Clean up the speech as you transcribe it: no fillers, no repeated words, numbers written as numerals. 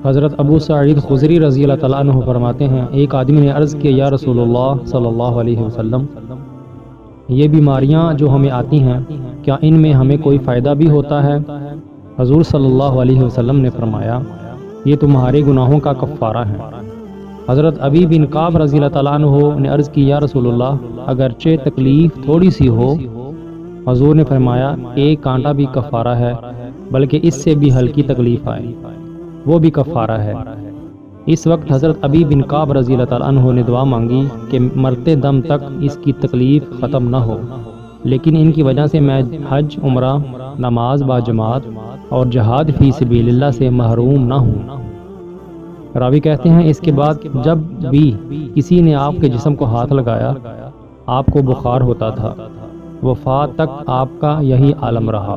حضرت ابو سعید خدری رضی اللہ تعالیٰ عنہ فرماتے ہیں ایک آدمی نے عرض کیا یا رسول اللہ صلی اللہ علیہ وسلم، یہ بیماریاں جو ہمیں آتی ہیں کیا ان میں ہمیں کوئی فائدہ بھی ہوتا ہے؟ حضور صلی اللہ علیہ وسلم نے فرمایا یہ تمہارے گناہوں کا کفارہ ہے۔ حضرت ابی بن کعب رضی اللہ تعالیٰ عنہ نے عرض کی یا رسول اللہ اگرچہ تکلیف تھوڑی سی ہو، حضور نے فرمایا ایک کانٹا بھی کفارہ ہے، بلکہ اس سے بھی ہلکی تکلیف آئے وہ بھی کفارہ ہے۔ اس وقت حضرت ابی بن کعب رضی اللہ تعالیٰ عنہ نے دعا مانگی کہ مرتے دم تک اس کی تکلیف ختم نہ ہو، لیکن ان کی وجہ سے میں حج، عمرہ، نماز با جماعت اور جہاد فی سبیل اللہ سے محروم نہ ہوں۔ راوی کہتے ہیں اس کے بعد جب بھی کسی نے آپ کے جسم کو ہاتھ لگایا آپ کو بخار ہوتا تھا، وفات تک آپ کا یہی عالم رہا۔